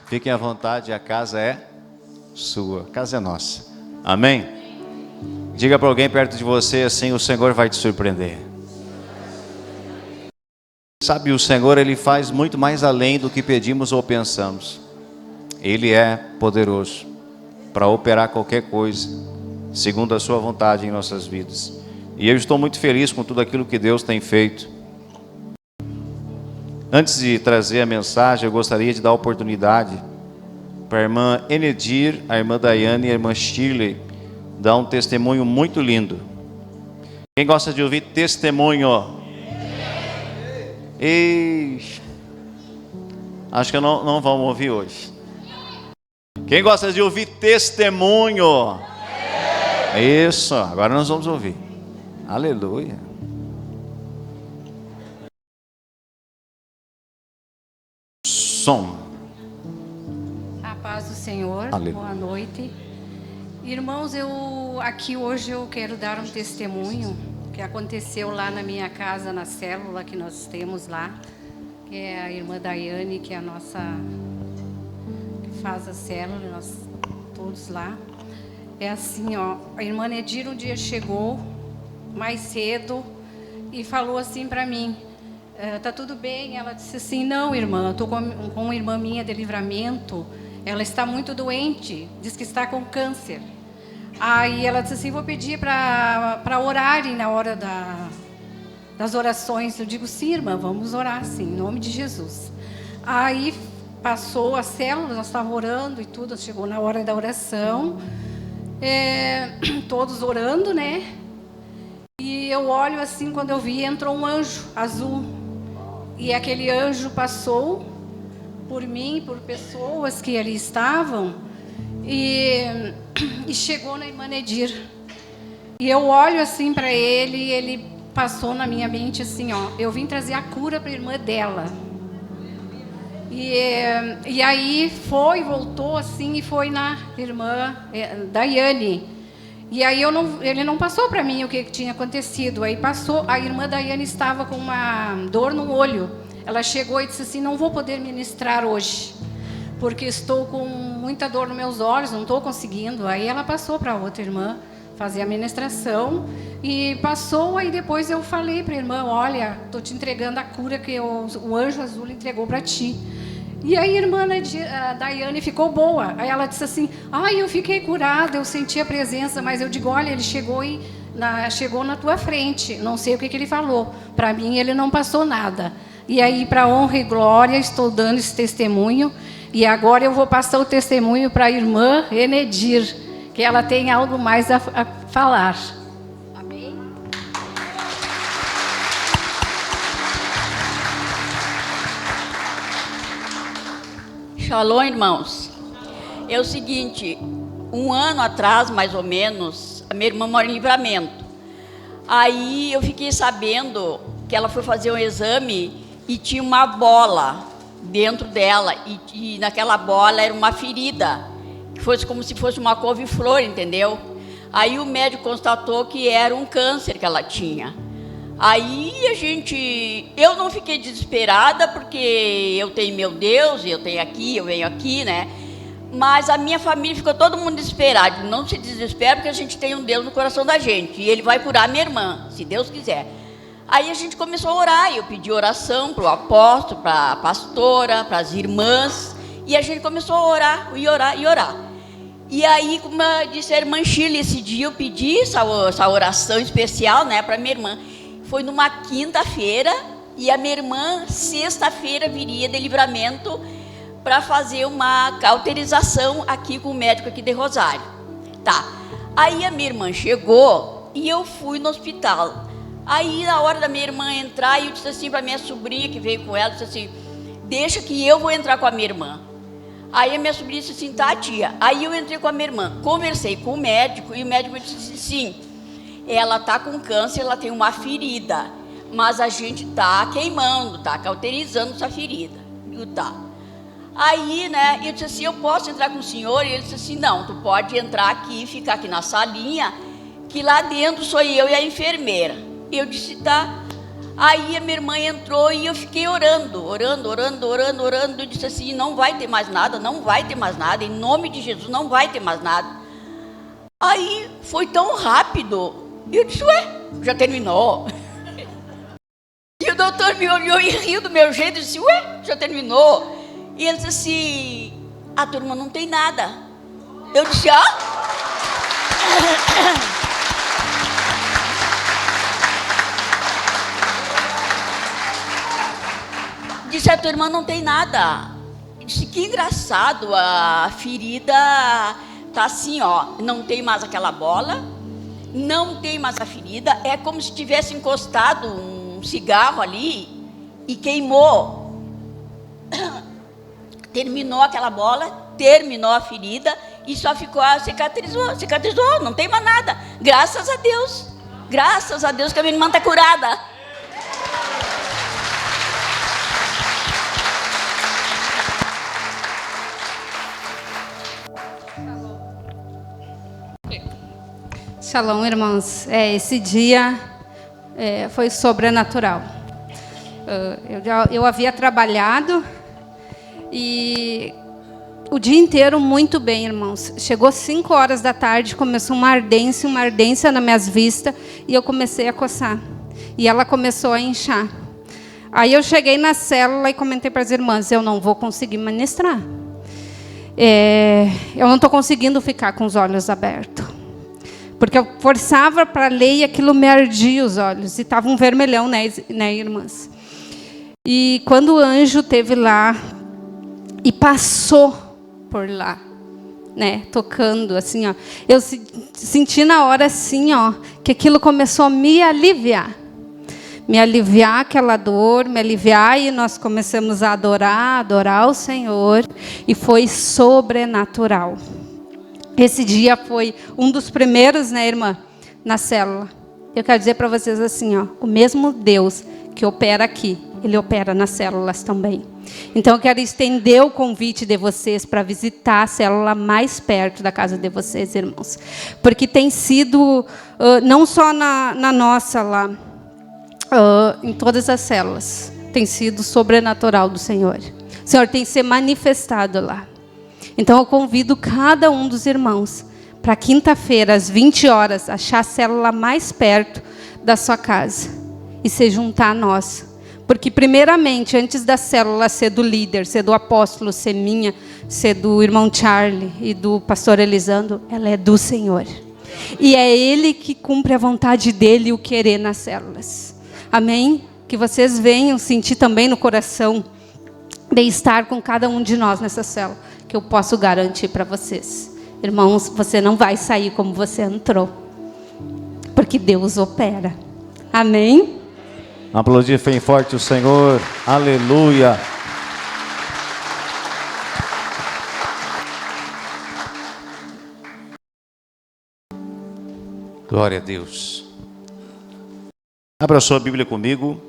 Fiquem à vontade, a casa é sua, a casa é nossa. Amém? Diga para alguém perto de você assim: o Senhor vai te surpreender. Sabe, o Senhor, Ele faz muito mais além do que pedimos ou pensamos. Ele é poderoso para operar qualquer coisa, segundo a sua vontade em nossas vidas. E eu estou muito feliz com tudo aquilo que Deus tem feito. Antes de trazer a mensagem, eu gostaria de dar a oportunidade para a irmã Enedir, a irmã Daiane e a irmã Shirley dar um testemunho muito lindo. Quem gosta de ouvir testemunho? Acho que não vamos ouvir hoje. Quem gosta de ouvir testemunho? Isso, agora nós vamos ouvir. Aleluia. Som. A paz do Senhor. Aleluia. Boa noite. Irmãos, aqui hoje eu quero dar um testemunho que aconteceu lá na minha casa, na célula que nós temos lá, que é a irmã Daiane, que é a nossa, que faz a célula, nós todos lá. É assim, ó, a irmã Nedir um dia chegou mais cedo e falou assim para mim: tá tudo bem? Ela disse assim: não, irmã, estou com uma irmã minha de Livramento, ela está muito doente, diz que está com câncer. Aí ela disse assim: vou pedir para orarem na hora das orações. Eu digo: sim, irmã, vamos orar sim, em nome de Jesus. Aí passou a célula, nós estávamos orando e tudo, chegou na hora da oração, todos orando, né? E eu olho assim, quando eu vi, entrou um anjo azul. E aquele anjo passou por mim, por pessoas que ali estavam, e chegou na irmã Nedir. E eu olho assim para ele, e ele passou na minha mente assim, ó: eu vim trazer a cura para a irmã dela. E aí voltou assim, e foi na irmã Daiane. E aí ele não passou para mim o que tinha acontecido. Aí passou, a irmã Daiane estava com uma dor no olho. Ela chegou e disse assim: não vou poder ministrar hoje, porque estou com muita dor nos meus olhos, não estou conseguindo. Aí ela passou para outra irmã fazer a ministração, e passou. Aí depois eu falei para a irmã: olha, estou te entregando a cura que o anjo azul entregou para ti. E aí a irmã a Daiane ficou boa. Aí ela disse assim: eu fiquei curada, eu senti a presença. Mas eu digo: olha, ele chegou chegou na tua frente, não sei o que ele falou. Para mim ele não passou nada. E aí, para honra e glória, estou dando esse testemunho. E agora eu vou passar o testemunho para a irmã Enedir, que ela tem algo mais a falar. Amém? Shalom, irmãos. É o seguinte, um ano atrás, mais ou menos, a minha irmã mora em Livramento. Aí eu fiquei sabendo que ela foi fazer um exame e tinha uma bola dentro dela, e naquela bola era uma ferida, que fosse como se fosse uma couve-flor, entendeu? Aí o médico constatou que era um câncer que ela tinha. Aí eu não fiquei desesperada, porque eu tenho meu Deus, eu venho aqui, né? Mas a minha família ficou todo mundo desesperado. Não se desespera, porque a gente tem um Deus no coração da gente, e Ele vai curar a minha irmã, se Deus quiser. Aí a gente começou a orar, eu pedi oração para o apóstolo, para a pastora, para as irmãs, e a gente começou a orar, e orar, e orar. E aí, como disse a irmã Shirley, esse dia eu pedi essa oração especial, né, para minha irmã. Foi numa quinta-feira, e a minha irmã, sexta-feira, viria de Livramento para fazer uma cauterização aqui com o médico aqui de Rosário. Tá. Aí a minha irmã chegou e eu fui no hospital. Aí, na hora da minha irmã entrar, eu disse assim para minha sobrinha que veio com ela, disse assim: deixa que eu vou entrar com a minha irmã. Aí a minha sobrinha disse assim: tá, tia. Aí eu entrei com a minha irmã, conversei com o médico, e o médico me disse assim: ela está com câncer, ela tem uma ferida, mas a gente está queimando, está cauterizando essa ferida. Eu, tá. Aí, né, eu disse assim: eu posso entrar com o senhor? E ele disse assim: não, tu pode entrar aqui, ficar aqui na salinha, que lá dentro sou eu e a enfermeira. Eu disse: tá. Aí a minha irmã entrou e eu fiquei orando. Eu disse assim, não vai ter mais nada, em nome de Jesus, não vai ter mais nada. Aí foi tão rápido, e eu disse, ué, já terminou. E o doutor me olhou e riu do meu jeito, e disse, ué, já terminou. E ele disse assim, a turma não tem nada. Eu disse, Disse, a tua irmã não tem nada. Disse, que engraçado, a ferida tá assim, não tem mais aquela bola, não tem mais a ferida, é como se tivesse encostado um cigarro ali e queimou. Terminou aquela bola, terminou a ferida e só ficou, cicatrizou, não tem mais nada. Graças a Deus que a minha irmã está curada. Shalom, irmãos. Esse dia foi sobrenatural. Eu havia trabalhado e o dia inteiro muito bem, irmãos. Chegou 5 horas da tarde, começou uma ardência nas minhas vistas e eu comecei a coçar. E ela começou a inchar. Aí eu cheguei na célula e comentei para as irmãs, eu não vou conseguir ministrar. Eu não estou conseguindo ficar com os olhos abertos. Porque eu forçava para ler e aquilo me ardia os olhos. E estava um vermelhão, né, irmãs? E quando o anjo esteve lá e passou por lá, né, tocando assim, eu senti na hora assim, que aquilo começou a me aliviar. Me aliviar aquela dor, me aliviar, e nós começamos a adorar o Senhor. E foi sobrenatural. Esse dia foi um dos primeiros, né, irmã, na célula. Eu quero dizer para vocês assim, o mesmo Deus que opera aqui, Ele opera nas células também. Então eu quero estender o convite de vocês para visitar a célula mais perto da casa de vocês, irmãos. Porque tem sido, não só na nossa lá, em todas as células, tem sido sobrenatural do Senhor. O Senhor tem se manifestado lá. Então eu convido cada um dos irmãos para quinta-feira, às 20 horas, achar a célula mais perto da sua casa e se juntar a nós. Porque primeiramente, antes da célula ser do líder, ser do apóstolo, ser minha, ser do irmão Charlie e do pastor Elisandro, ela é do Senhor. E é Ele que cumpre a vontade dEle e o querer nas células. Amém? Que vocês venham sentir também no coração de estar com cada um de nós nessa célula. Que eu posso garantir para vocês. Irmãos, você não vai sair como você entrou. Porque Deus opera. Amém? Aplaudir bem forte o Senhor. Aleluia. Glória a Deus. Abra sua Bíblia comigo.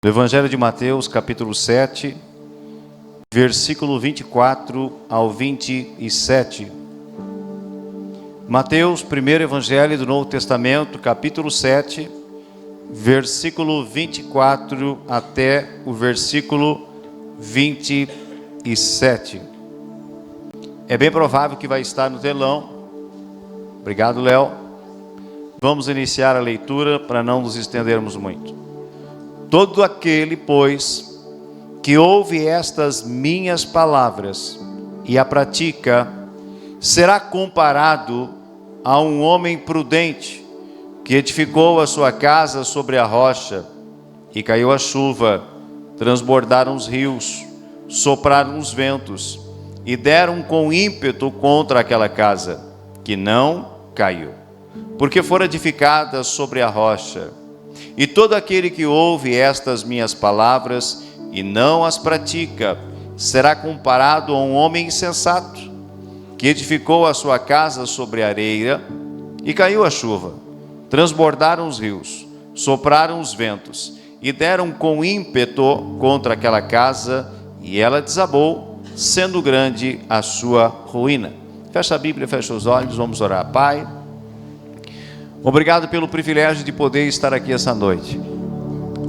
No Evangelho de Mateus, capítulo 7. Versículo 24 ao 27. Mateus, primeiro Evangelho do Novo Testamento, capítulo 7, versículo 24 até o versículo 27. É bem provável que vai estar no telão. Obrigado, Léo. Vamos iniciar a leitura para não nos estendermos muito. Todo aquele, pois, que ouve estas minhas palavras e a pratica, será comparado a um homem prudente que edificou a sua casa sobre a rocha, e caiu a chuva, transbordaram os rios, sopraram os ventos e deram com ímpeto contra aquela casa, que não caiu, porque fora edificada sobre a rocha. E todo aquele que ouve estas minhas palavras e não as pratica, será comparado a um homem insensato, que edificou a sua casa sobre a areia, e caiu a chuva, transbordaram os rios, sopraram os ventos, e deram com ímpeto contra aquela casa, e ela desabou, sendo grande a sua ruína. Fecha a Bíblia, fecha os olhos, vamos orar. Pai, obrigado pelo privilégio de poder estar aqui essa noite.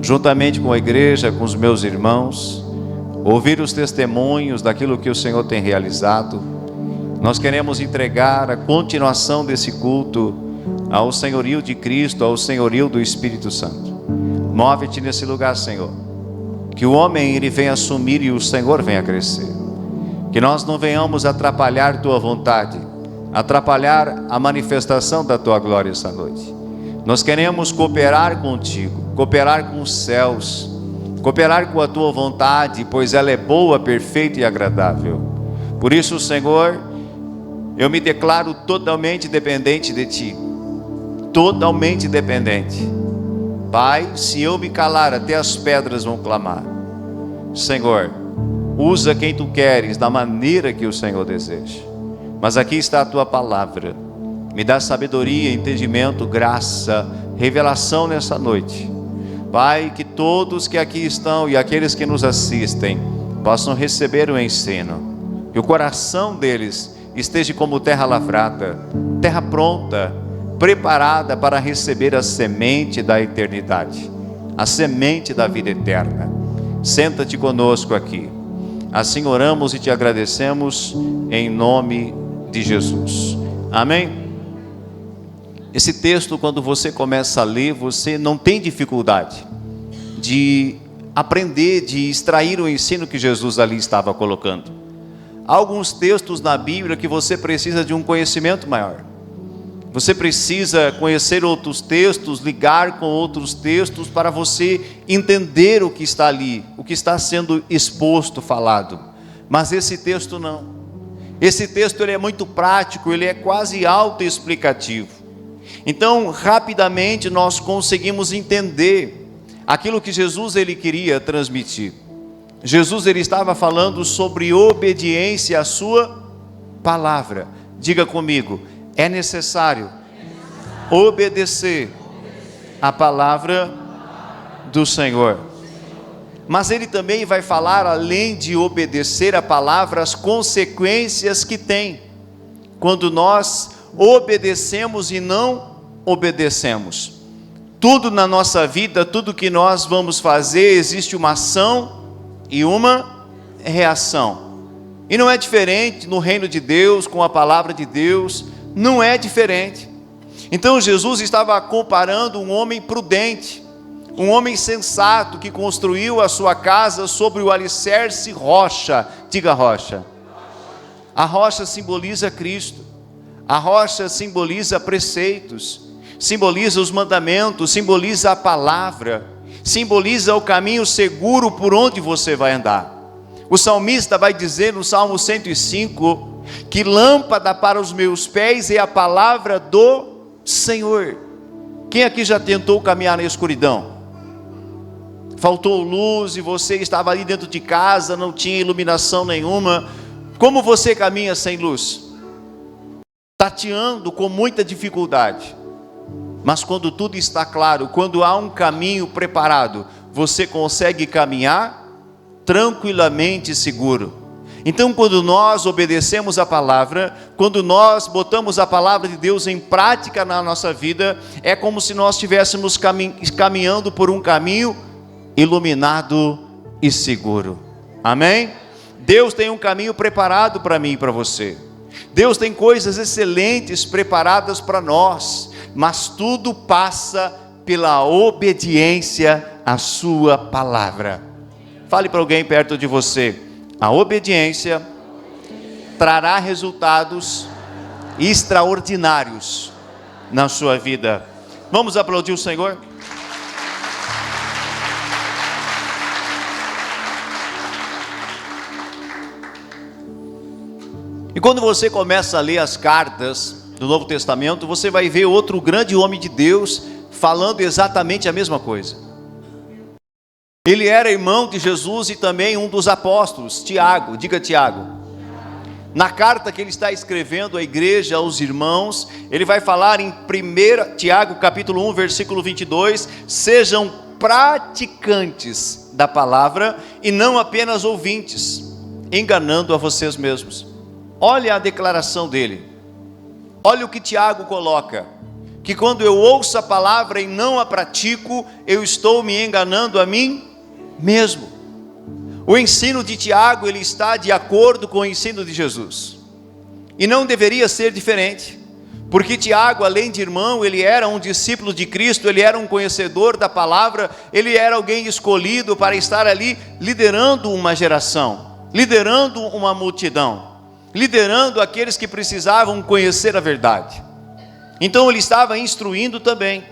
juntamente com a igreja, com os meus irmãos, ouvir os testemunhos daquilo que o Senhor tem realizado. Nós queremos entregar a continuação desse culto ao senhorio de Cristo, ao senhorio do Espírito Santo. Move-te nesse lugar, Senhor. Que o homem ele venha assumir e o Senhor venha crescer. Que nós não venhamos atrapalhar tua vontade, atrapalhar a manifestação da tua glória essa noite. Nós queremos cooperar contigo, cooperar com os céus, cooperar com a tua vontade, pois ela é boa, perfeita e agradável. Por isso, Senhor, eu me declaro totalmente dependente de ti, totalmente dependente. Pai, se eu me calar, até as pedras vão clamar. Senhor, usa quem tu queres, da maneira que o Senhor deseja. Mas aqui está a tua palavra. Me dá sabedoria, entendimento, graça, revelação nessa noite. Pai, que todos que aqui estão e aqueles que nos assistem possam receber o ensino. Que o coração deles esteja como terra lavrada, terra pronta, preparada para receber a semente da eternidade, a semente da vida eterna. Senta-te conosco aqui. Assim oramos e te agradecemos em nome de Jesus. Amém? Esse texto, quando você começa a ler, você não tem dificuldade de aprender, de extrair o ensino que Jesus ali estava colocando. Há alguns textos na Bíblia que você precisa de um conhecimento maior. Você precisa conhecer outros textos, ligar com outros textos para você entender o que está ali, o que está sendo exposto, falado. Mas esse texto não. Esse texto ele é muito prático, ele é quase autoexplicativo. Então, rapidamente nós conseguimos entender aquilo que Jesus ele queria transmitir. Jesus ele estava falando sobre obediência à sua palavra. Diga comigo, é necessário obedecer a palavra do Senhor. Mas ele também vai falar, além de obedecer a palavra, as consequências que tem quando nós obedecemos e não obedecemos. Tudo na nossa vida, tudo que nós vamos fazer, existe uma ação e uma reação. E não é diferente no reino de Deus, com a palavra de Deus, não é diferente. Então Jesus estava comparando um homem prudente, um homem sensato que construiu a sua casa sobre o alicerce rocha. Diga rocha. A rocha simboliza Cristo. A rocha simboliza preceitos, simboliza os mandamentos, simboliza a palavra, simboliza o caminho seguro por onde você vai andar. O salmista vai dizer no Salmo 105, que lâmpada para os meus pés é a palavra do Senhor. Quem aqui já tentou caminhar na escuridão? Faltou luz e você estava ali dentro de casa, não tinha iluminação nenhuma. Como você caminha sem luz? Tateando com muita dificuldade. Mas quando tudo está claro, quando há um caminho preparado, você consegue caminhar tranquilamente e seguro. Então, quando nós obedecemos a palavra, quando nós botamos a palavra de Deus em prática na nossa vida, é como se nós estivéssemos caminhando por um caminho iluminado e seguro. Amém? Deus tem um caminho preparado para mim e para você. Deus tem coisas excelentes preparadas para nós, mas tudo passa pela obediência à sua palavra. Fale para alguém perto de você: a obediência trará resultados extraordinários na sua vida. Vamos aplaudir o Senhor? E quando você começa a ler as cartas do Novo Testamento, você vai ver outro grande homem de Deus falando exatamente a mesma coisa. Ele era irmão de Jesus e também um dos apóstolos, Tiago. Diga Tiago. Na carta que ele está escrevendo à igreja, aos irmãos, ele vai falar em 1 Tiago capítulo 1, versículo 22, sejam praticantes da palavra e não apenas ouvintes, enganando a vocês mesmos. Olha a declaração dele. Olha o que Tiago coloca, que quando eu ouço a palavra e não a pratico, eu estou me enganando a mim mesmo. O ensino de Tiago, ele está de acordo com o ensino de Jesus. E não deveria ser diferente. Porque Tiago, além de irmão, ele era um discípulo de Cristo, ele era um conhecedor da palavra, ele era alguém escolhido para estar ali liderando uma geração, liderando uma multidão, liderando aqueles que precisavam conhecer a verdade. Então ele estava instruindo também.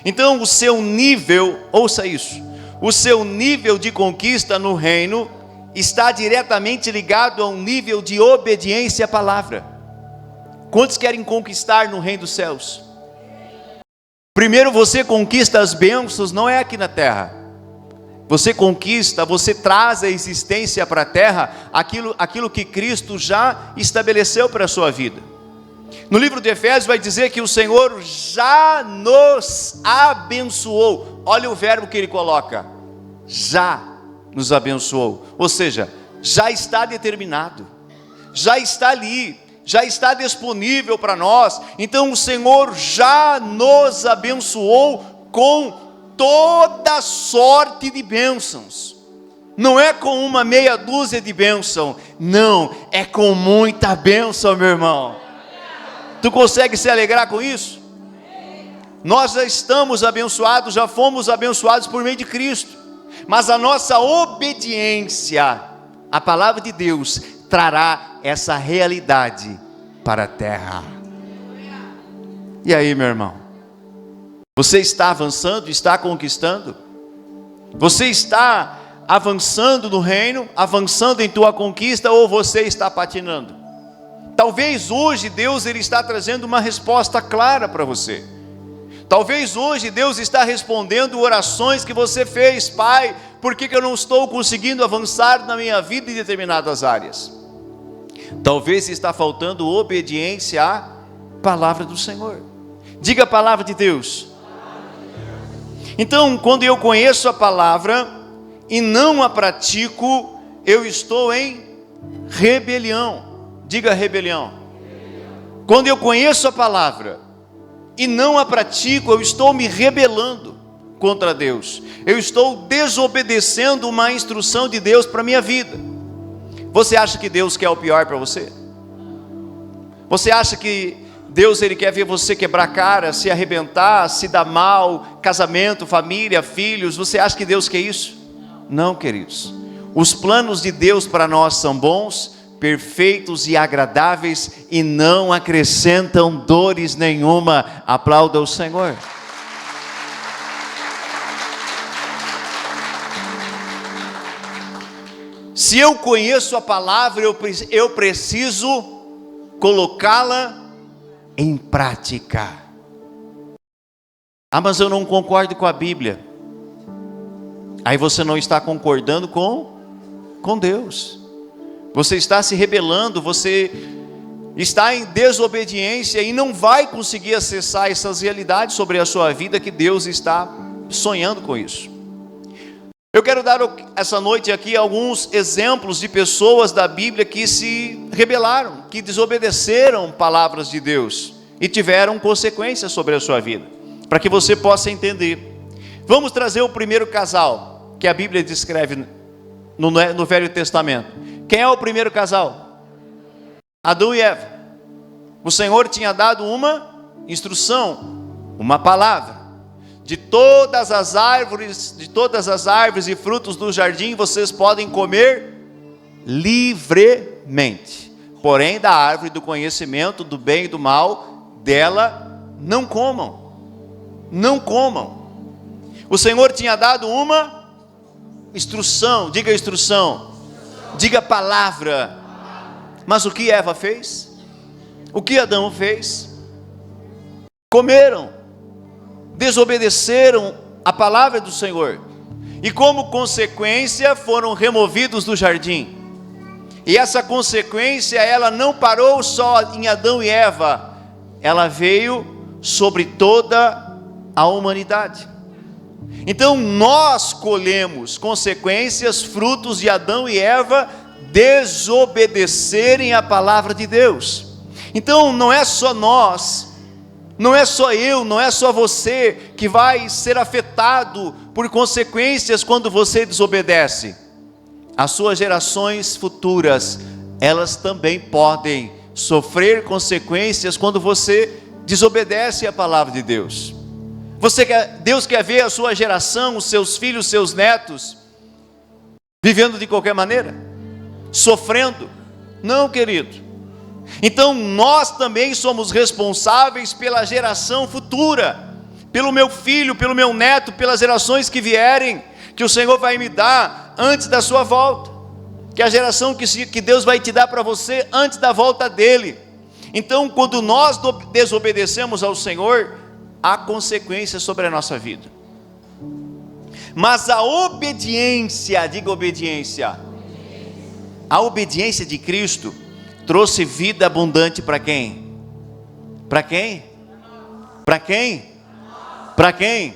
Então o seu nível, ouça isso, o seu nível de conquista no reino está diretamente ligado a um nível de obediência à palavra. Quantos querem conquistar no reino dos céus? Primeiro você conquista as bênçãos, não é aqui na terra. Você conquista, você traz a existência para a terra, aquilo que Cristo já estabeleceu para a sua vida. No livro de Efésios vai dizer que o Senhor já nos abençoou. Olha o verbo que ele coloca, já nos abençoou. Ou seja, já está determinado, já está ali, já está disponível para nós. Então o Senhor já nos abençoou com toda sorte de bênçãos. Não é com uma meia dúzia de bênção, não, é com muita bênção, meu irmão. Tu consegue se alegrar com isso? Nós já estamos abençoados, já fomos abençoados por meio de Cristo. Mas a nossa obediência à palavra de Deus trará essa realidade para a terra. E aí, meu irmão? Você está avançando, está conquistando? Você está avançando no reino, avançando em tua conquista, ou você está patinando? Talvez hoje Deus ele está trazendo uma resposta clara para você. Talvez hoje Deus está respondendo orações que você fez. Pai, por que eu não estou conseguindo avançar na minha vida em determinadas áreas? Talvez está faltando obediência à palavra do Senhor. Diga a palavra de Deus. Então, quando eu conheço a palavra e não a pratico, eu estou em rebelião. Diga rebelião. Quando eu conheço a palavra e não a pratico, eu estou me rebelando contra Deus. Eu estou desobedecendo uma instrução de Deus para a minha vida. Você acha que Deus quer o pior para você? Você acha que Deus ele quer ver você quebrar a cara, se arrebentar, se dar mal, casamento, família, filhos? Você acha que Deus quer isso? Não, queridos. Os planos de Deus para nós são bons, perfeitos e agradáveis e não acrescentam dores nenhuma. Aplauda o Senhor. Se eu conheço a palavra, eu preciso colocá-la em prática. Ah, mas eu não concordo com a Bíblia. Aí você não está concordando com Deus. Você está se rebelando, você está em desobediência e não vai conseguir acessar essas realidades sobre a sua vida que Deus está sonhando com isso. Eu quero dar essa noite aqui alguns exemplos de pessoas da Bíblia que se rebelaram, que desobedeceram palavras de Deus e tiveram consequências sobre a sua vida, para que você possa entender. Vamos trazer o primeiro casal que a Bíblia descreve no Velho Testamento. Quem é o primeiro casal? Adão e Eva. O Senhor tinha dado uma instrução, uma palavra. De todas as árvores e frutos do jardim vocês podem comer livremente. Porém, da árvore do conhecimento do bem e do mal, dela não comam. Não comam. O Senhor tinha dado uma instrução, diga instrução, diga palavra. Mas o que Eva fez? O que Adão fez? Comeram. Desobedeceram a palavra do Senhor e como consequência foram removidos do jardim. E essa consequência ela não parou só em Adão e Eva, ela veio sobre toda a humanidade. Então nós colhemos consequências, frutos de Adão e Eva desobedecerem a palavra de Deus. Então não é só nós Não é só eu, não é só você que vai ser afetado por consequências quando você desobedece. As suas gerações futuras, elas também podem sofrer consequências quando você desobedece à palavra de Deus. Deus quer ver a sua geração, os seus filhos, os seus netos, vivendo de qualquer maneira? Sofrendo? Não, querido. Então nós também somos responsáveis pela geração futura, pelo meu filho, pelo meu neto, pelas gerações que vierem, que o Senhor vai me dar antes da sua volta, que é a geração que Deus vai te dar para você antes da volta dele. Então, quando nós desobedecemos ao Senhor, há consequências sobre a nossa vida. Mas a obediência, diga obediência, a obediência de Cristo trouxe vida abundante para quem? Para quem? Para quem? Para quem?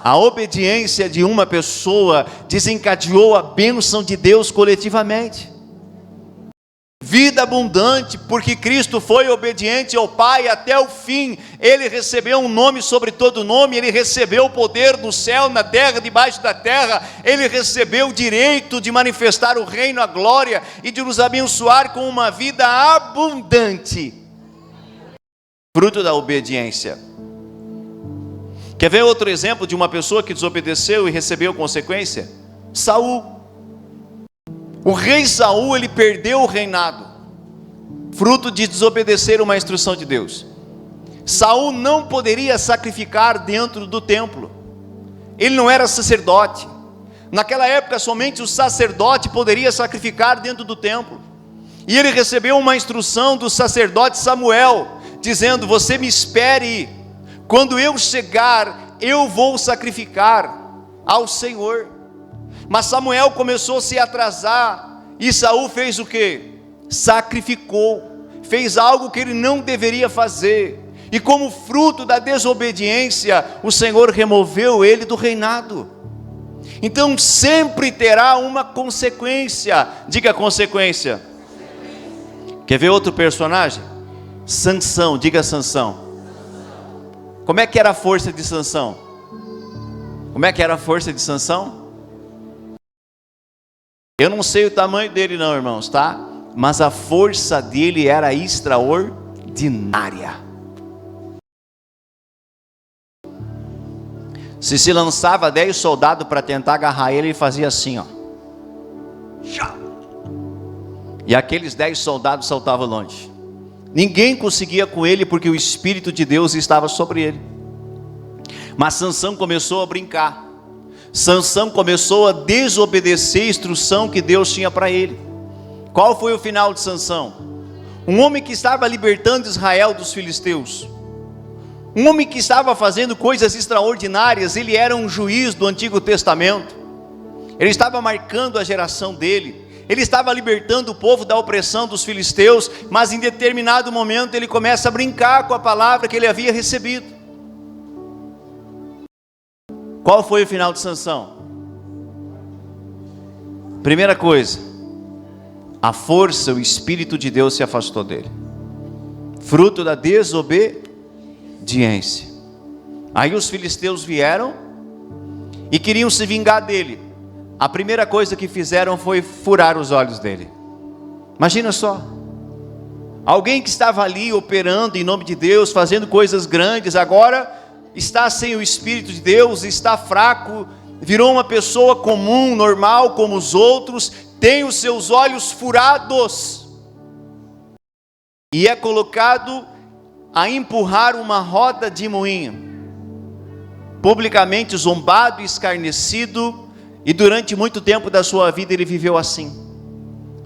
A obediência de uma pessoa desencadeou a bênção de Deus coletivamente. Vida abundante, porque Cristo foi obediente ao Pai até o fim. Ele recebeu um nome sobre todo nome, ele recebeu o poder no céu, na terra, debaixo da terra. Ele recebeu o direito de manifestar o reino, a glória e de nos abençoar com uma vida abundante, fruto da obediência. Quer ver outro exemplo de uma pessoa que desobedeceu e recebeu consequência? Saul. O rei Saul, ele perdeu o reinado, fruto de desobedecer uma instrução de Deus. Saul não poderia sacrificar dentro do templo. Ele não era sacerdote. Naquela época, somente o sacerdote poderia sacrificar dentro do templo. E ele recebeu uma instrução do sacerdote Samuel, dizendo: você me espere, quando eu chegar, eu vou sacrificar ao Senhor. Mas Samuel começou a se atrasar, e Saul fez o quê? Sacrificou, fez algo que ele não deveria fazer, e como fruto da desobediência, o Senhor removeu ele do reinado. Então sempre terá uma consequência, diga consequência. Quer ver outro personagem? Sansão, diga Sansão. Como é que era a força de Sansão? Como é que era a força de Sansão? Eu não sei o tamanho dele não, irmãos, tá? Mas a força dele era extraordinária. Se lançava 10 soldados para tentar agarrar ele, ele fazia assim, ó. E aqueles 10 soldados saltavam longe. Ninguém conseguia com ele, porque o Espírito de Deus estava sobre ele. Mas Sansão começou a brincar. Sansão começou a desobedecer a instrução que Deus tinha para ele. Qual foi o final de Sansão? Um homem que estava libertando Israel dos filisteus. Um homem que estava fazendo coisas extraordinárias. Ele era um juiz do Antigo Testamento. Ele estava marcando a geração dele. Ele estava libertando o povo da opressão dos filisteus. Mas em determinado momento ele começa a brincar com a palavra que ele havia recebido. Qual foi o final de Sansão? Primeira coisa, a força, o Espírito de Deus se afastou dele, fruto da desobediência. Aí os filisteus vieram e queriam se vingar dele. A primeira coisa que fizeram foi furar os olhos dele. Imagina só, alguém que estava ali operando em nome de Deus, fazendo coisas grandes, agora está sem o Espírito de Deus, está fraco, virou uma pessoa comum, normal como os outros, tem os seus olhos furados, e é colocado a empurrar uma roda de moinho, publicamente zombado e escarnecido, e durante muito tempo da sua vida ele viveu assim,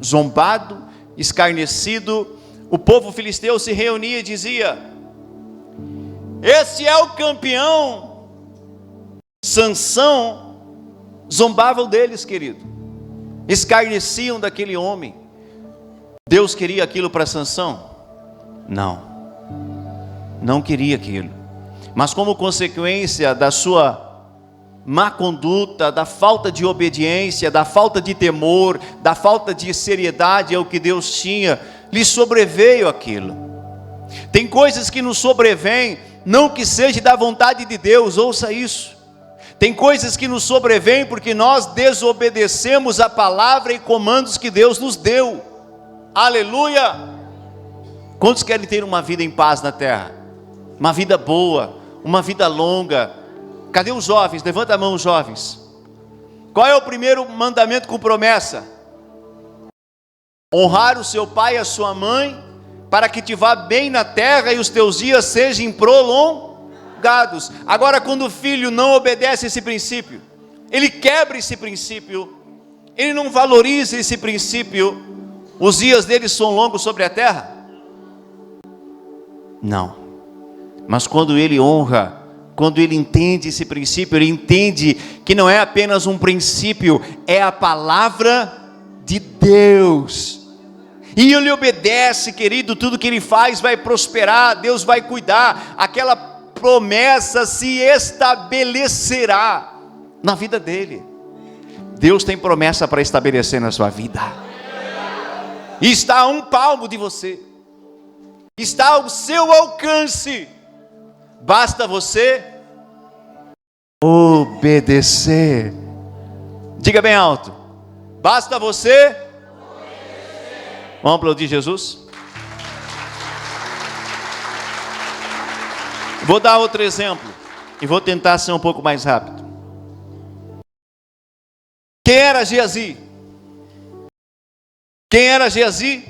zombado, escarnecido. O povo filisteu se reunia e dizia: esse é o campeão. Sansão. Zombavam deles, querido, escarneciam daquele homem. Deus queria aquilo para Sansão? Não queria aquilo. Mas como consequência da sua má conduta, da falta de obediência, da falta de temor, da falta de seriedade ao que Deus tinha, lhe sobreveio aquilo. Tem coisas que nos sobrevêm, não que seja da vontade de Deus, ouça isso. Tem coisas que nos sobrevêm porque nós desobedecemos a palavra e comandos que Deus nos deu. Aleluia! Quantos querem ter uma vida em paz na terra? Uma vida boa, uma vida longa. Cadê os jovens? Levanta a mão, os jovens. Qual é o primeiro mandamento com promessa? Honrar o seu pai e a sua mãe, para que te vá bem na terra e os teus dias sejam prolongados. Agora, quando o filho não obedece esse princípio, ele quebra esse princípio, ele não valoriza esse princípio, os dias dele são longos sobre a terra? Não. Mas quando ele honra, quando ele entende esse princípio, ele entende que não é apenas um princípio, é a palavra de Deus. E ele obedece, querido, tudo que ele faz vai prosperar, Deus vai cuidar, aquela promessa se estabelecerá na vida dele. Deus tem promessa para estabelecer na sua vida. E está a um palmo de você, está ao seu alcance, basta você obedecer. Diga bem alto: basta você obedecer. Vamos aplaudir Jesus? Vou dar outro exemplo e vou tentar ser um pouco mais rápido. Quem era Geazi? Quem era Geazi?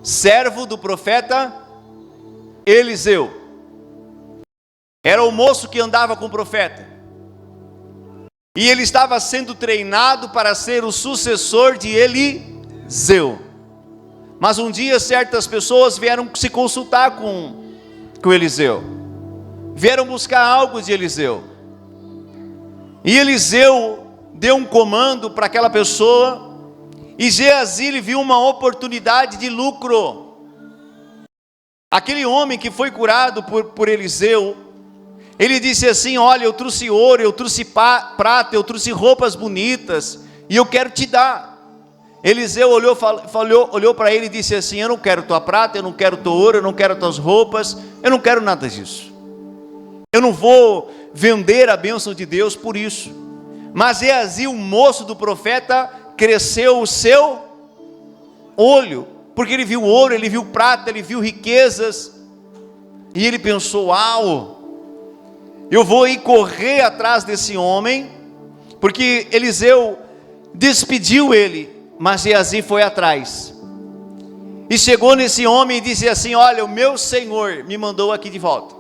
Servo do profeta Eliseu. Era o moço que andava com o profeta. E ele estava sendo treinado para ser o sucessor de Eliseu. Mas um dia certas pessoas vieram se consultar com Eliseu. Vieram buscar algo de Eliseu. E Eliseu deu um comando para aquela pessoa. E Geazi viu uma oportunidade de lucro. Aquele homem que foi curado por Eliseu, ele disse assim: olha, eu trouxe ouro, eu trouxe prata, eu trouxe roupas bonitas, e eu quero te dar. Eliseu olhou para ele e disse assim: eu não quero tua prata, eu não quero teu ouro, eu não quero tuas roupas, eu não quero nada disso. Eu não vou vender a bênção de Deus por isso. Mas Geazi, o moço do profeta, cresceu o seu olho, porque ele viu ouro, ele viu prata, ele viu riquezas, e ele pensou: uau, eu vou ir correr atrás desse homem, porque Eliseu despediu ele, mas Geazi foi atrás, e chegou nesse homem e disse assim: olha, o meu senhor me mandou aqui de volta.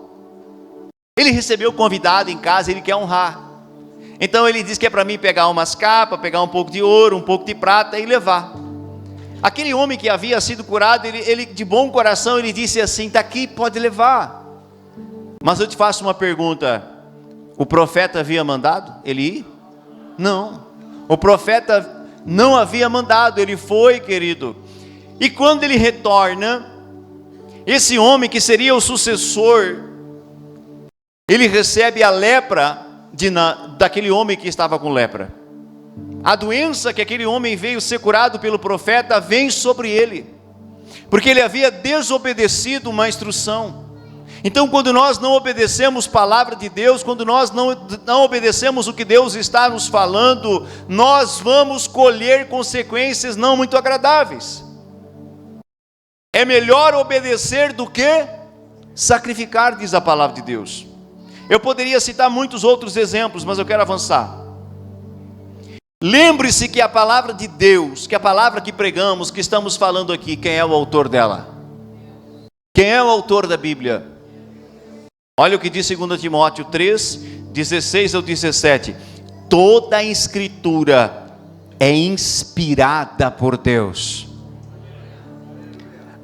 Ele recebeu o convidado em casa, ele quer honrar. Então ele diz que é para mim pegar umas capas, pegar um pouco de ouro, um pouco de prata e levar. Aquele homem que havia sido curado, ele de bom coração, ele disse assim: está aqui, pode levar. Mas eu te faço uma pergunta: o profeta havia mandado ele ir? Não, o profeta não havia mandado, ele foi, querido. E quando ele retorna, esse homem que seria o sucessor, ele recebe a lepra daquele homem que estava com lepra. A doença que aquele homem veio ser curado pelo profeta vem sobre ele, porque ele havia desobedecido uma instrução. Então, quando nós não obedecemos a palavra de Deus, quando nós não obedecemos o que Deus está nos falando, nós vamos colher consequências não muito agradáveis. É melhor obedecer do que sacrificar, diz a palavra de Deus. Eu poderia citar muitos outros exemplos, mas eu quero avançar. Lembre-se que a palavra de Deus, que a palavra que pregamos, que estamos falando aqui, quem é o autor dela? Quem é o autor da Bíblia? Olha o que diz 2 Timóteo 3, 16 ao 17. Toda a escritura é inspirada por Deus.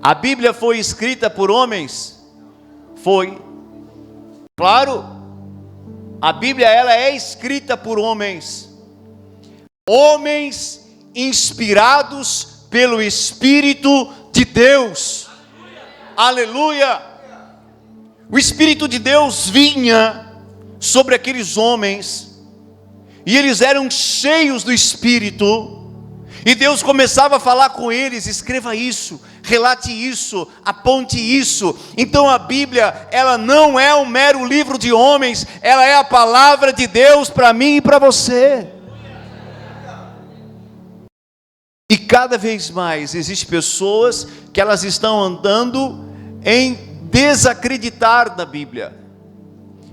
A Bíblia foi escrita por homens? Foi. Claro, a Bíblia ela é escrita por homens. Homens inspirados pelo Espírito de Deus. Aleluia! O Espírito de Deus vinha sobre aqueles homens, e eles eram cheios do Espírito, E Deus começava a falar com eles: escreva isso, relate isso, aponte isso. Então a Bíblia, ela não é um mero livro de homens, ela é a palavra de Deus para mim e para você. E cada vez mais existem pessoas que elas estão andando em desacreditar da Bíblia.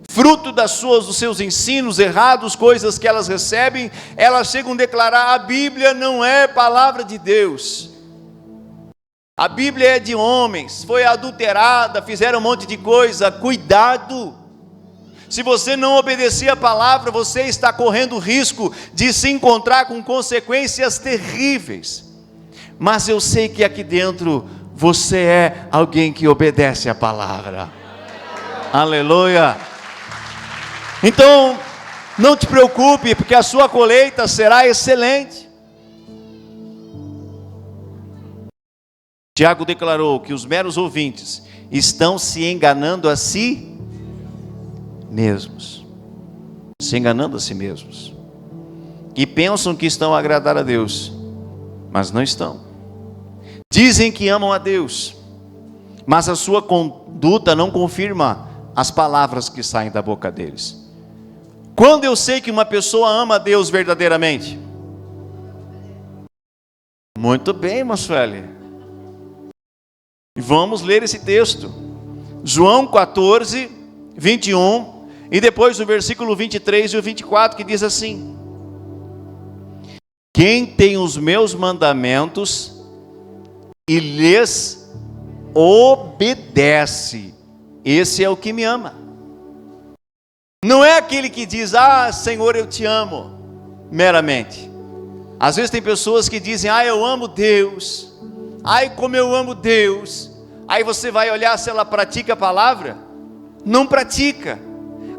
Fruto dos seus ensinos errados, coisas que elas recebem, elas chegam a declarar: a Bíblia não é palavra de Deus. A Bíblia é de homens, foi adulterada, fizeram um monte de coisa. Cuidado! Se você não obedecer a palavra, você está correndo o risco de se encontrar com consequências terríveis. Mas eu sei que aqui dentro você é alguém que obedece a palavra. Aleluia! Então, não te preocupe, porque a sua colheita será excelente. Tiago declarou que os meros ouvintes estão se enganando a si mesmos. Se enganando a si mesmos. E pensam que estão a agradar a Deus, mas não estão. Dizem que amam a Deus, mas a sua conduta não confirma as palavras que saem da boca deles. Quando eu sei que uma pessoa ama a Deus verdadeiramente? Muito bem, irmã Sueli. Vamos ler esse texto. João 14, 21, e depois o versículo 23 e o 24, que diz assim: quem tem os meus mandamentos e lhes obedece, esse é o que me ama. Não é aquele que diz: ah, Senhor, eu te amo, meramente. Às vezes tem pessoas que dizem: ah, eu amo Deus, ai, como eu amo Deus. Aí você vai olhar se ela pratica a palavra. Não pratica.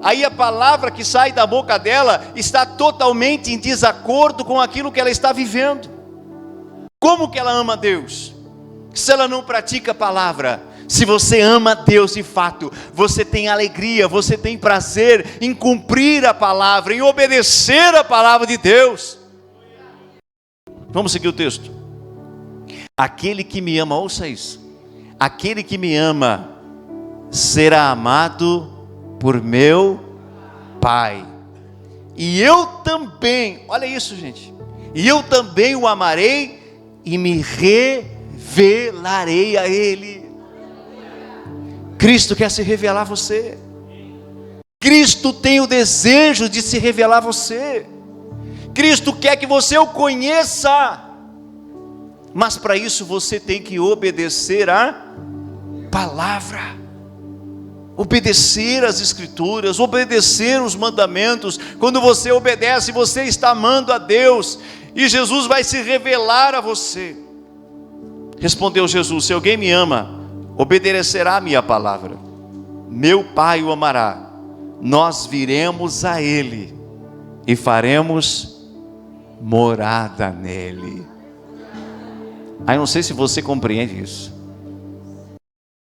Aí a palavra que sai da boca dela está totalmente em desacordo com aquilo que ela está vivendo. Como que ela ama Deus? Se ela não pratica a palavra. Se você ama Deus de fato, você tem alegria, você tem prazer em cumprir a palavra, em obedecer a palavra de Deus. Vamos seguir o texto. Aquele que me ama, ouça isso. Aquele que me ama será amado por meu Pai. E eu também, olha isso, gente. E eu também o amarei e me revelarei a Ele. Cristo quer se revelar a você. Cristo tem o desejo de se revelar a você. Cristo quer que você o conheça. Mas para isso você tem que obedecer a palavra. Obedecer as escrituras, obedecer os mandamentos. Quando você obedece, você está amando a Deus. E Jesus vai se revelar a você. Respondeu Jesus: se alguém me ama, obedecerá a minha palavra. Meu Pai o amará. Nós viremos a Ele e faremos morada nele. Aí não sei se você compreende isso.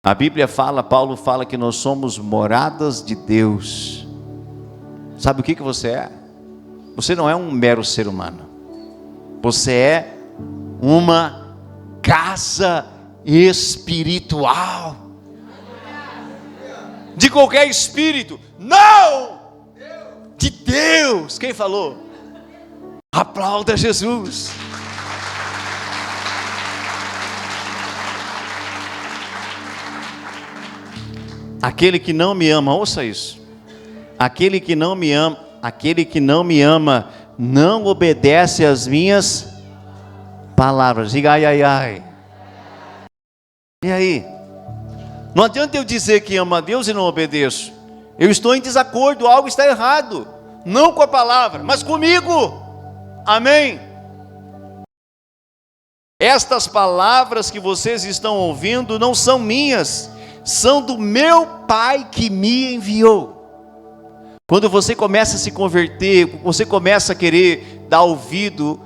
A Bíblia fala, Paulo fala que nós somos moradas de Deus. Sabe o que você é? Você não é um mero ser humano. Você é uma casa espiritual. De qualquer espírito. Não! De Deus. Quem falou? Aplauda Jesus. Aquele que não me ama, ouça isso. Aquele que não me ama, não obedece às minhas palavras. Diga ai, ai, ai. E aí? Não adianta eu dizer que amo a Deus e não obedeço. Eu estou em desacordo, algo está errado. Não com a palavra, mas comigo. Amém? Estas palavras que vocês estão ouvindo não são minhas, são do meu Pai que me enviou. Quando você começa a se converter, você começa a querer dar ouvido,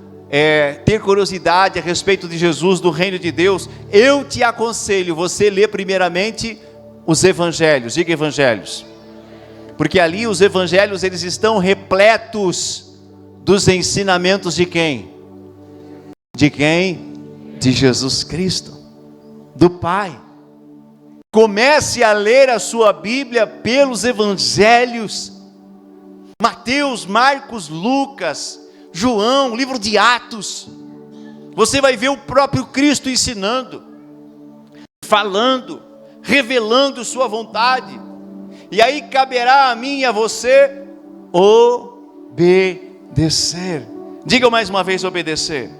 ter curiosidade a respeito de Jesus, do reino de Deus, eu te aconselho, você lê primeiramente os evangelhos. Diga evangelhos. Porque ali os evangelhos, eles estão repletos dos ensinamentos de quem? De quem? De Jesus Cristo, do Pai. Comece a ler a sua Bíblia pelos evangelhos. Mateus, Marcos, Lucas, João, livro de Atos. Você vai ver o próprio Cristo ensinando, falando, revelando sua vontade. E aí caberá a mim e a você obedecer. Diga mais uma vez: obedecer.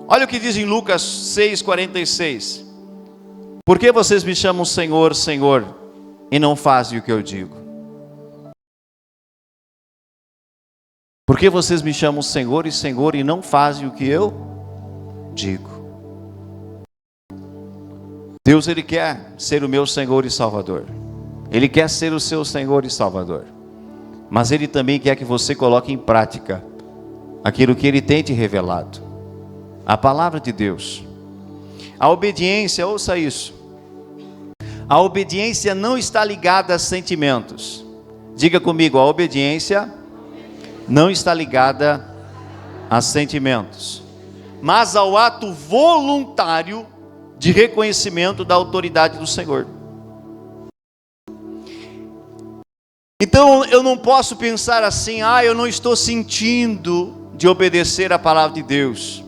Olha o que diz em Lucas 6,46. Por que vocês me chamam Senhor, Senhor, e não fazem o que eu digo? Por que vocês me chamam Senhor e Senhor e não fazem o que eu digo? Deus, Ele quer ser o meu Senhor e Salvador. Ele quer ser o seu Senhor e Salvador. Mas Ele também quer que você coloque em prática aquilo que Ele tem te revelado. A palavra de Deus. A obediência, ouça isso. A obediência não está ligada a sentimentos. Diga comigo: a obediência não está ligada a sentimentos, mas ao ato voluntário de reconhecimento da autoridade do Senhor. Então eu não posso pensar assim: eu não estou sentindo de obedecer a palavra de Deus.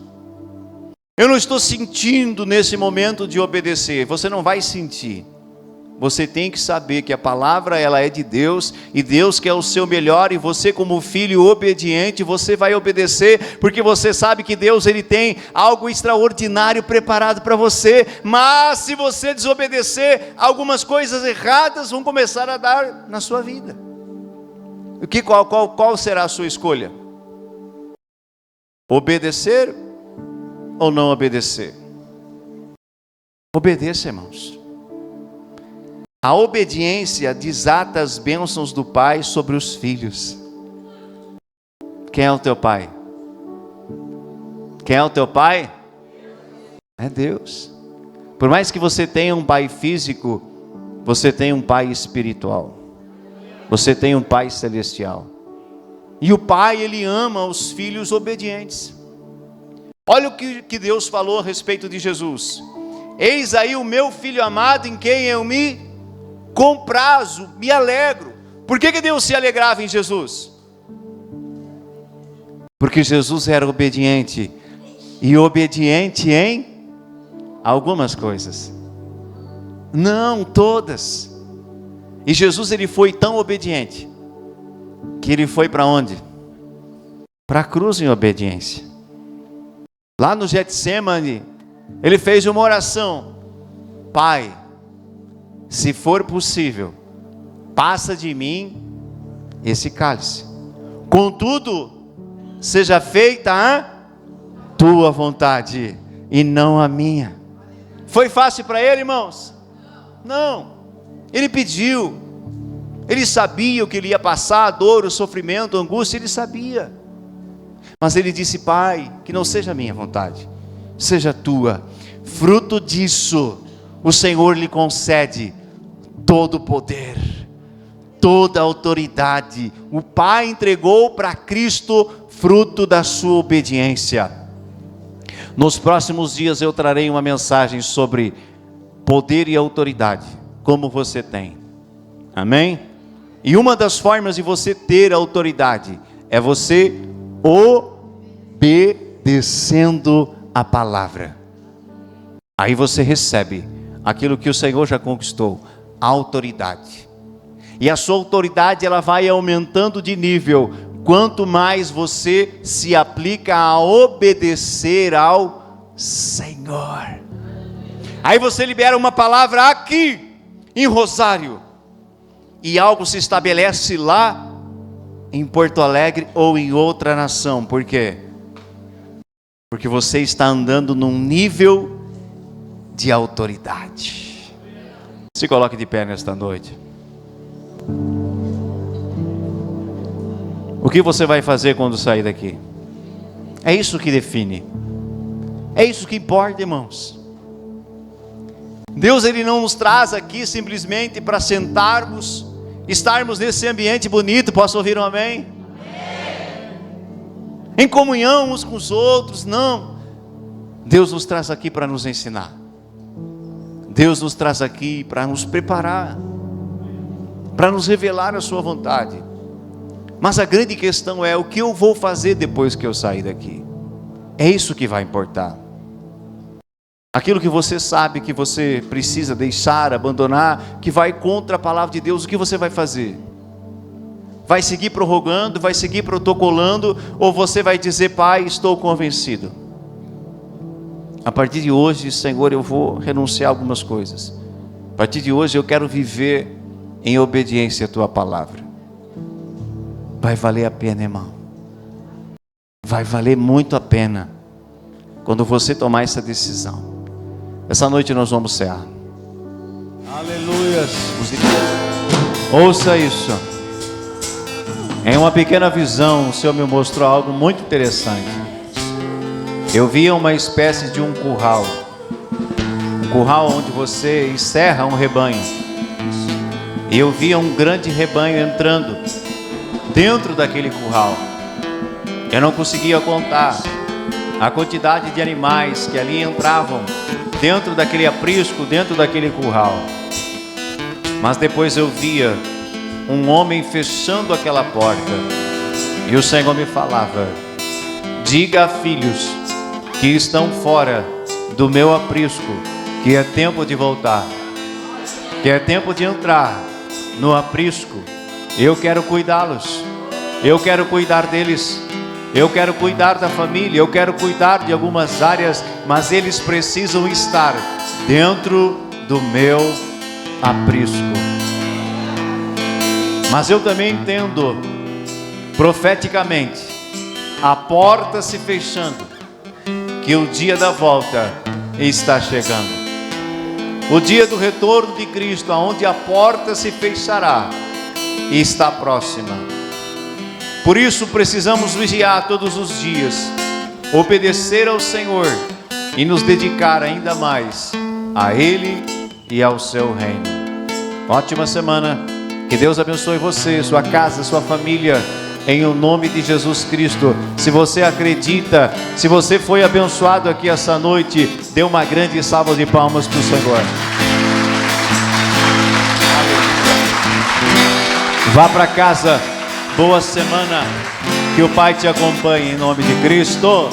Eu não estou sentindo nesse momento de obedecer. Você não vai sentir. Você tem que saber que a palavra, ela é de Deus, e Deus quer o seu melhor, e você, como filho obediente, você vai obedecer, porque você sabe que Deus, Ele tem algo extraordinário preparado para você. Mas se você desobedecer, algumas coisas erradas vão começar a dar na sua vida. Qual será a sua escolha? Obedecer ou não obedecer? Obedeça, irmãos. A obediência desata as bênçãos do Pai sobre os filhos. Quem é o teu pai? Quem é o teu pai? É Deus. Por mais que você tenha um pai físico, você tem um pai espiritual. Você tem um pai celestial. E o pai, ele ama os filhos obedientes. Olha o que Deus falou a respeito de Jesus. Eis aí o meu filho amado, em quem eu me comprazo, me alegro. Por que Deus se alegrava em Jesus? Porque Jesus era obediente. E obediente em algumas coisas, não todas. E Jesus, ele foi tão obediente que ele foi para onde? Para a cruz em obediência. Lá no Getsemane, ele fez uma oração: Pai, se for possível, passa de mim esse cálice. Contudo, seja feita a tua vontade e não a minha. Foi fácil para ele, irmãos? Não. Ele pediu. Ele sabia o que ele ia passar, a dor, o sofrimento, a angústia, ele sabia. Mas ele disse: Pai, que não seja a minha vontade, seja a tua. Fruto disso, o Senhor lhe concede todo o poder, toda a autoridade. O Pai entregou para Cristo, fruto da sua obediência. Nos próximos dias eu trarei uma mensagem sobre poder e autoridade, como você tem. Amém? E uma das formas de você ter autoridade é você obedecendo a palavra. Aí você recebe aquilo que o Senhor já conquistou, a autoridade. E a sua autoridade, ela vai aumentando de nível quanto mais você se aplica a obedecer ao Senhor. Aí você libera uma palavra aqui em Rosário, e algo se estabelece lá em Porto Alegre ou em outra nação. Por quê? Porque você está andando num nível de autoridade. Se coloque de pé nesta noite. O que você vai fazer quando sair daqui? É isso que define. É isso que importa, irmãos. Deus, ele não nos traz aqui simplesmente para sentarmos, estarmos nesse ambiente bonito. Posso ouvir um amém? Amém. em comunhão uns com os outros. Não. Deus nos traz aqui para nos ensinar. Deus nos traz aqui para nos preparar, para nos revelar a sua vontade. Mas a grande questão é: o que eu vou fazer depois que eu sair daqui? É isso que vai importar. Aquilo que você sabe que você precisa deixar, abandonar, que vai contra a palavra de Deus, o que você vai fazer? Vai seguir prorrogando, vai seguir protocolando, ou você vai dizer: Pai, estou convencido. A partir de hoje, Senhor, eu vou renunciar a algumas coisas. A partir de hoje eu quero viver em obediência à Tua palavra. Vai valer a pena, irmão. Vai valer muito a pena quando você tomar essa decisão. Essa noite nós vamos cear. Aleluias. Ouça isso. Em uma pequena visão, o Senhor me mostrou algo muito interessante. Eu via uma espécie de um curral. Um curral onde você encerra um rebanho. E eu via um grande rebanho entrando dentro daquele curral. Eu não conseguia contar a quantidade de animais que ali entravam dentro daquele aprisco, dentro daquele curral. Mas depois eu via um homem fechando aquela porta. E o Senhor me falava: diga a filhos que estão fora do meu aprisco que é tempo de voltar, que é tempo de entrar no aprisco. Eu quero cuidá-los, eu quero cuidar deles, eu quero cuidar da família, eu quero cuidar de algumas áreas, mas eles precisam estar dentro do meu aprisco. Mas eu também entendo profeticamente a porta se fechando, que o dia da volta está chegando. O dia do retorno de Cristo, aonde a porta se fechará, está próxima. Por isso precisamos vigiar todos os dias, obedecer ao Senhor e nos dedicar ainda mais a Ele e ao seu reino. Ótima semana. Que Deus abençoe você, sua casa, sua família, em o nome de Jesus Cristo. Se você acredita, se você foi abençoado aqui essa noite, dê uma grande salva de palmas para o Senhor. Vá para casa, boa semana, que o Pai te acompanhe em nome de Cristo.